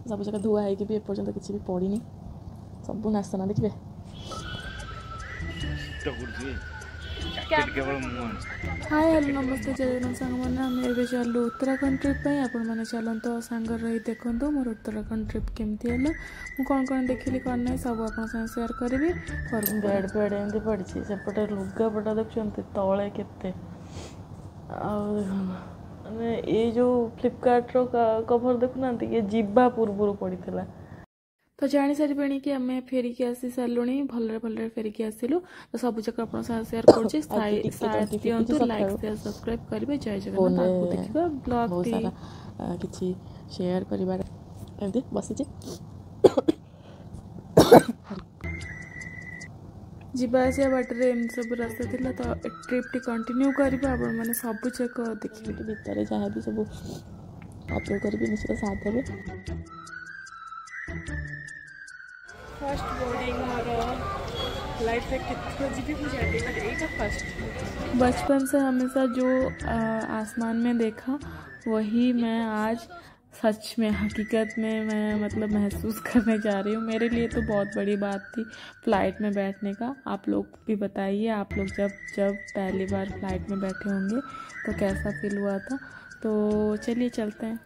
सब जगह धुआ है भी एपर्यंत किसी भी पड़ी सब नाशना देखिए हाय हेलो नमस्ते जय जगन्नाथ सांग मैंने आम ए चलु उत्तराखंड ट्रिप आपण मैंने चलते सांगर रही देखूँ मोर उत्तराखंड ट्रिप केमती है मुझे कौन कौन देखिली कौन नहीं सब आप सेयार करी बेड बेड एमती पड़ी सेपटे लुगापटा देखुं तले के माने ये जो फ्लिपकार्ट रो कवर देखुना ये जीवा पूर्व पड़ी तो जानी सारे कि आम फेरिकी आसी सारूँ भलरे भलरे फेरिकी आसिलु तो सब जगह आप सेयार करूँ लाइक शेयर सब्सक्राइब करेंगे जय जगन्नाथ देखिए ब्लॉग बहुत सारा किसी शेयर कर बसी जावासिया बाटर एम सब रास्ता थी तो ट्रिप टी कंटिन्यू करेंगे आप मैंने सब जगह देखिए भितर जहाँ भी सब अपलोड करेंगे निश्चित साथ देवे फर्स्ट बोर्डिंग और लाइफ में कितना जी मुझे फर्स्ट बचपन से हमेशा जो आसमान में देखा वही मैं आज सच में हकीकत में मैं मतलब महसूस करने जा रही हूँ। मेरे लिए तो बहुत बड़ी बात थी फ़्लाइट में बैठने का। आप लोग भी बताइए आप लोग जब पहली बार फ़्लाइट में बैठे होंगे तो कैसा फील हुआ था। तो चलिए चलते हैं।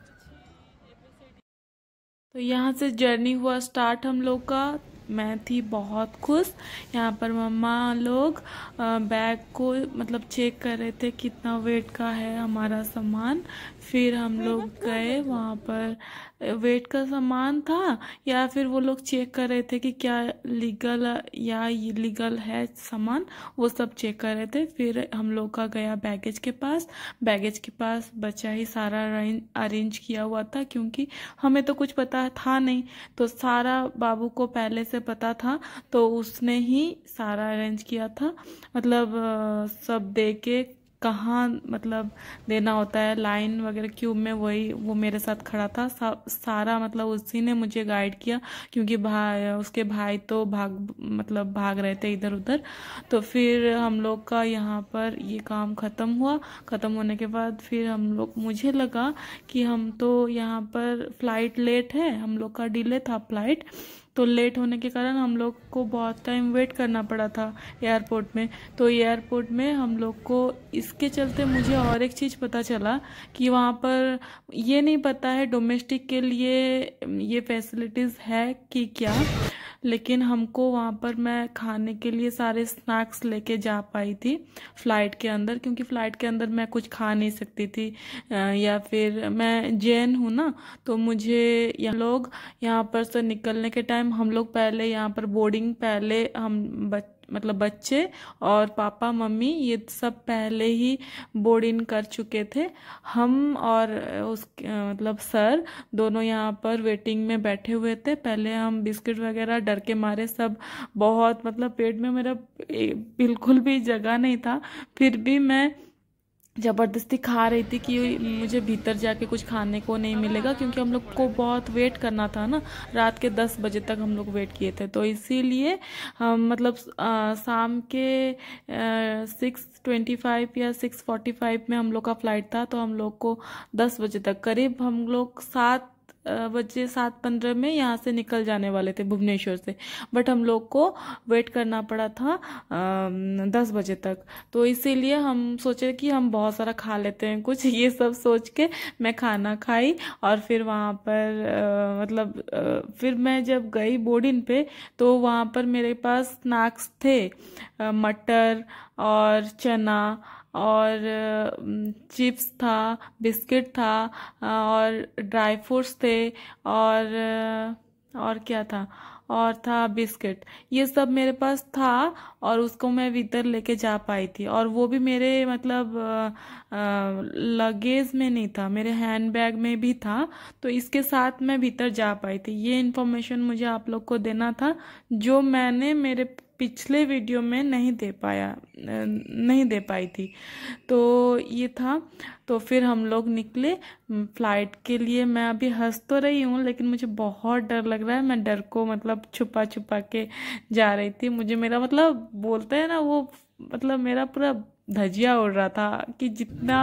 तो यहाँ से जर्नी हुआ स्टार्ट हम लोग का। मैं थी बहुत खुश। यहाँ पर मम्मा लोग बैग को मतलब चेक कर रहे थे कितना वेट का है हमारा सामान। फिर हम लोग गए वहाँ पर वेट का सामान था या फिर वो लोग चेक कर रहे थे कि क्या लीगल या इलीगल है सामान, वो सब चेक कर रहे थे। फिर हम लोग का गया बैगेज के पास बच्चा ही सारा अरेंज किया हुआ था क्योंकि हमें तो कुछ पता था नहीं, तो सारा बाबू को पहले से पता था तो उसने ही सारा अरेंज किया था। मतलब सब दे के कहाँ मतलब देना होता है लाइन वगैरह क्यूब में, वो मेरे साथ खड़ा था। सारा मतलब उसी ने मुझे गाइड किया क्योंकि उसके भाई तो भाग रहे थे इधर उधर। तो फिर हम लोग का यहाँ पर ये काम ख़त्म होने के बाद फिर मुझे लगा कि हम तो यहाँ पर फ्लाइट लेट है, हम लोग का डिले था फ्लाइट, तो लेट होने के कारण हम लोग को बहुत टाइम वेट करना पड़ा था एयरपोर्ट में। तो एयरपोर्ट में हम लोग को इसके चलते मुझे और एक चीज़ पता चला कि वहाँ पर ये नहीं पता है डोमेस्टिक के लिए ये फैसिलिटीज़ है कि क्या, लेकिन हमको वहाँ पर मैं खाने के लिए सारे स्नैक्स लेके जा पाई थी फ़्लाइट के अंदर, क्योंकि फ़्लाइट के अंदर मैं कुछ खा नहीं सकती थी या फिर मैं जैन हूँ ना, तो मुझे लोग यहाँ पर से निकलने के टाइम हम लोग पहले यहाँ पर बोर्डिंग पहले हम मतलब बच्चे और पापा मम्मी ये सब पहले ही बोर्डिंग कर चुके थे। हम और मतलब सर दोनों यहाँ पर वेटिंग में बैठे हुए थे। पहले हम बिस्किट वगैरह डर के मारे सब बहुत मतलब पेट में मेरा बिल्कुल भी जगह नहीं था, फिर भी मैं ज़बरदस्ती खा रही थी कि मुझे भीतर जाके कुछ खाने को नहीं मिलेगा, क्योंकि हम लोग को बहुत वेट करना था ना, रात के 10 बजे तक हम लोग वेट किए थे। तो इसीलिए हम मतलब शाम के 6:25 या 6:45 में हम लोग का फ़्लाइट था, तो हम लोग को 10 बजे तक करीब हम लोग 7:15 में यहाँ से निकल जाने वाले थे भुवनेश्वर से, बट हम लोग को वेट करना पड़ा था 10 बजे तक। तो इसीलिए हम सोचे कि हम बहुत सारा खा लेते हैं कुछ, ये सब सोच के मैं खाना खाई। और फिर वहाँ पर फिर मैं जब गई बोर्डिंग पे तो वहाँ पर मेरे पास स्नैक्स थे, मटर और चना और चिप्स था, बिस्किट था और ड्राई फ्रूट्स थे और क्या था, और था बिस्किट, ये सब मेरे पास था और उसको मैं भीतर लेके जा पाई थी। और वो भी मेरे मतलब लगेज में नहीं था, मेरे हैंड बैग में भी था, तो इसके साथ मैं भीतर जा पाई थी। ये इन्फॉर्मेशन मुझे आप लोग को देना था जो मैंने मेरे पिछले वीडियो में नहीं दे पाई थी। तो ये था। तो फिर हम लोग निकले फ़्लाइट के लिए। मैं अभी हंस तो रही हूँ लेकिन मुझे बहुत डर लग रहा है। मैं डर को मतलब छुपा के जा रही थी। मुझे मेरा मतलब बोलते हैं ना वो मतलब मेरा पूरा धजिया उड़ रहा था कि जितना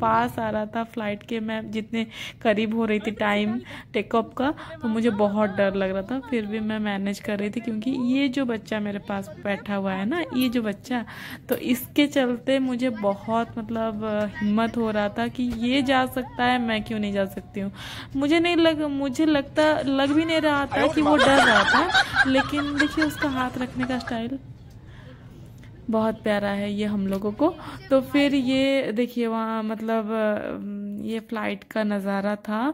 पास आ रहा था फ्लाइट के, मैं जितने करीब हो रही थी टाइम टेकअप का, तो मुझे बहुत डर लग रहा था। फिर भी मैं मैनेज कर रही थी क्योंकि ये जो बच्चा मेरे पास बैठा हुआ है ना, ये जो बच्चा, तो इसके चलते मुझे बहुत मतलब हिम्मत हो रहा था कि ये जा सकता है, मैं क्यों नहीं जा सकती हूँ। मुझे लग भी नहीं रहा था कि वो डर रहा था, लेकिन देखिए उसका हाथ रखने का स्टाइल बहुत प्यारा है ये हम लोगों को। तो फिर ये देखिए वहाँ मतलब ये फ्लाइट का नज़ारा था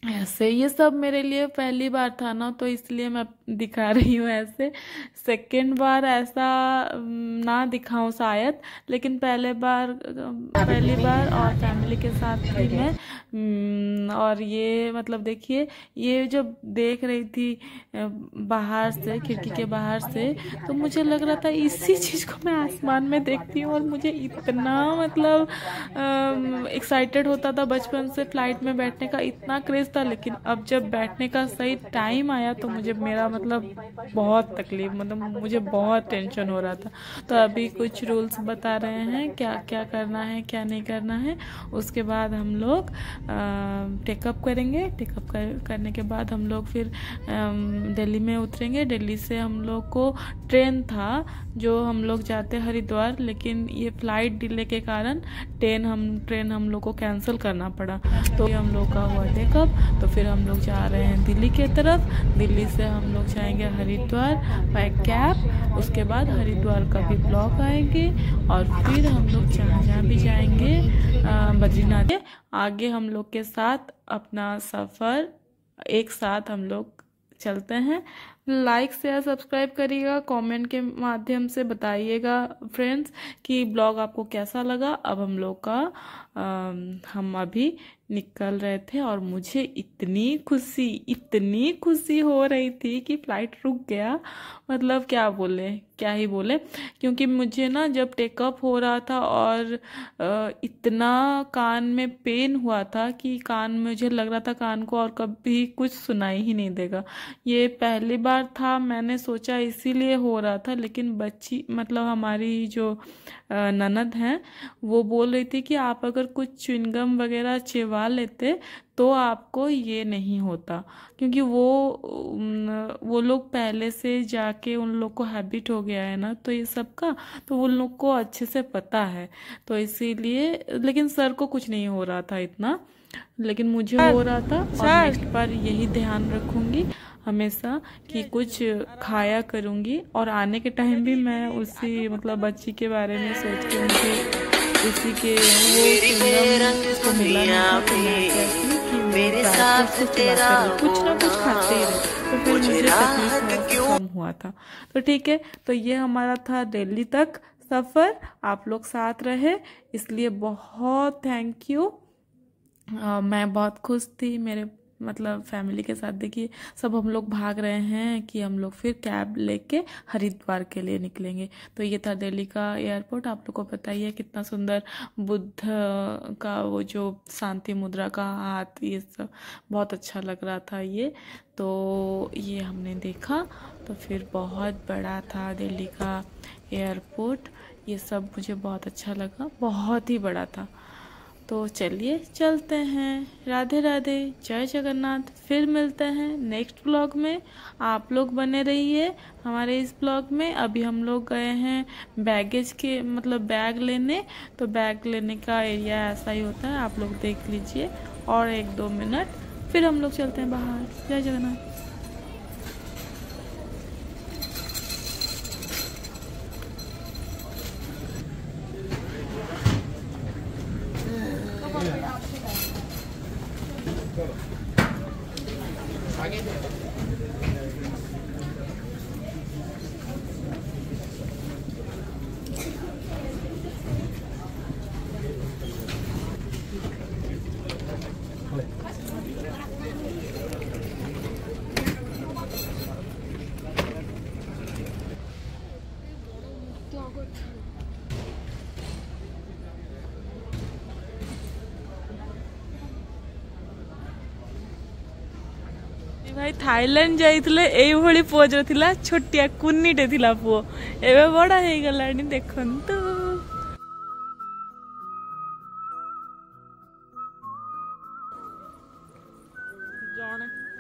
ऐसे। ये सब मेरे लिए पहली बार था ना, तो इसलिए मैं दिखा रही हूँ ऐसे। सेकंड बार ऐसा ना दिखाऊं शायद, लेकिन पहली बार और फैमिली के साथ थी मैं। और ये मतलब देखिए, ये जो देख रही थी बाहर से, खिड़की के बाहर से, तो मुझे लग रहा था इसी चीज़ को मैं आसमान में देखती हूँ। और मुझे इतना मतलब एक्साइटेड होता था बचपन से फ्लाइट में बैठने का, इतना क्रेज था। लेकिन अब जब बैठने का सही टाइम आया तो मुझे मेरा मतलब बहुत तकलीफ, मतलब मुझे बहुत टेंशन हो रहा था। तो अभी कुछ रूल्स बता रहे हैं क्या क्या करना है क्या नहीं करना है। उसके बाद हम लोग टेकअप करेंगे। टेकअप करने के बाद हम लोग फिर दिल्ली में उतरेंगे। दिल्ली से हम लोग को ट्रेन था जो हम लोग जाते हरिद्वार, लेकिन ये फ्लाइट डिले के कारण ट्रेन हम लोग को कैंसिल करना पड़ा। तो हम लोग का हुआ टेकअप। तो फिर हम लोग जा रहे हैं दिल्ली के तरफ। दिल्ली से हम लोग जाएंगे हरिद्वार बाय कैब। उसके बाद हरिद्वार का भी ब्लॉग आएंगे, और फिर हम लोग जहाँ भी जाएंगे बद्रीनाथ। आगे हम लोग के साथ अपना सफ़र एक साथ हम लोग चलते हैं। लाइक शेयर सब्सक्राइब करिएगा, कमेंट के माध्यम से बताइएगा फ्रेंड्स कि ब्लॉग आपको कैसा लगा। अब हम लोग का हम अभी निकल रहे थे, और मुझे इतनी खुशी हो रही थी कि फ्लाइट रुक गया। मतलब क्या ही बोले, क्योंकि मुझे ना जब टेकअप हो रहा था और इतना कान में पेन हुआ था कि मुझे लग रहा था कान को और कभी कुछ सुनाई ही नहीं देगा। ये पहली बार था, मैंने सोचा इसीलिए हो रहा था। लेकिन बच्ची मतलब हमारी जो ननद हैं, वो बोल रही थी कि आप अगर कुछ च्युइंगम वगैरह चिबा लेते तो आपको ये नहीं होता, क्योंकि वो लोग पहले से जाके उन लोग को हैबिट हो गया है ना, तो ये सब का तो उन लोग को अच्छे से पता है, तो इसीलिए। लेकिन सर को कुछ नहीं हो रहा था इतना, लेकिन मुझे हो रहा था। और नेक्स्ट बार यही ध्यान रखूंगी हमेशा कि कुछ खाया करूंगी। और आने के टाइम भी मैं उसी मतलब बच्ची के बारे में सोच के मुझे उसी के वो मिला नहीं था, तो मैं कहती कि मेरे साथ कुछ ना कुछ खाते ही रहे, तो फिर मुझे तकलीफ कम हुआ था। तो ठीक है, तो ये हमारा था दिल्ली तक सफ़र। आप लोग साथ रहे इसलिए बहुत थैंक यू। मैं बहुत खुश थी मेरे मतलब फैमिली के साथ। देखिए सब हम लोग भाग रहे हैं कि हम लोग फिर कैब लेके हरिद्वार के लिए निकलेंगे। तो ये था दिल्ली का एयरपोर्ट। आप लोग को पता ही है कितना सुंदर बुद्ध का वो जो शांति मुद्रा का हाथ, ये सब बहुत अच्छा लग रहा था ये। तो ये हमने देखा। तो फिर बहुत बड़ा था दिल्ली का एयरपोर्ट, ये सब मुझे बहुत अच्छा लगा, बहुत ही बड़ा था। तो चलिए चलते हैं। राधे राधे, जय जगन्नाथ। फिर मिलते हैं नेक्स्ट ब्लॉग में। आप लोग बने रहिए हमारे इस ब्लॉग में। अभी हम लोग गए हैं बैगेज के मतलब बैग लेने, तो बैग लेने का एरिया ऐसा ही होता है, आप लोग देख लीजिए। और 1-2 मिनट फिर हम लोग चलते हैं बाहर। जय जगन्नाथ। भाई थाईलैंड जाइए एभली पोज थिला, छोटिया कुन्नीटे थिला पुओ, एबे बड़ा हे गलानी देखंतु। कौन है?